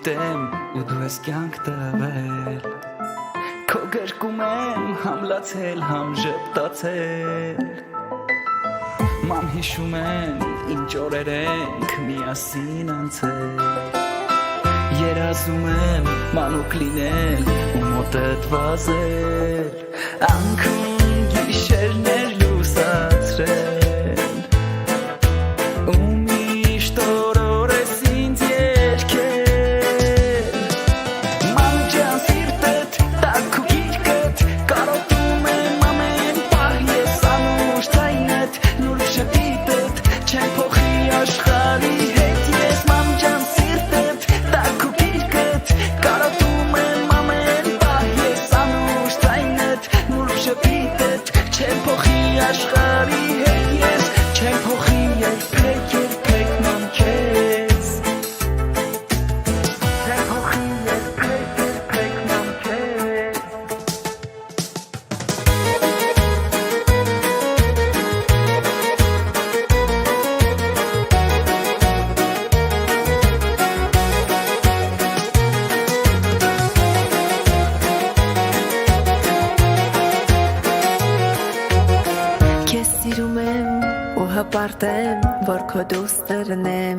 գիտեմ ու դու ես կյանք տվել Քո գրկում եմ համ լացել, համ ժպտացել Ման հիշում եմ ինչ օրեր ենք միասին անցել Երազում եմ մանուկ լինել ու մոտդ վազել Անքուն գիշերներ լուսացրել ու միշտ օրորես ինձ երգել Ման ջան սիրտդ, տաք ու գիրկդ կարոտում եմ ամեն պահ ես անուշ ձայնդ նուրբ շպիտդ չեմ փոխի աշխարհի հետ ես ման ջան սիրտդ, տաք ու գիրկդ կարոտում եմ ամեն պահ ես անուշ ձայնդ նուրբ շպիտդ չեմ փոխի աշխարհի հետ ես չեմ փոխի երբեք ման քեզ չեմ փոխի երբեք ման քեզ Քեզ սիրում եմ ու հպարտ եմ, որ քո դուստր ունեմ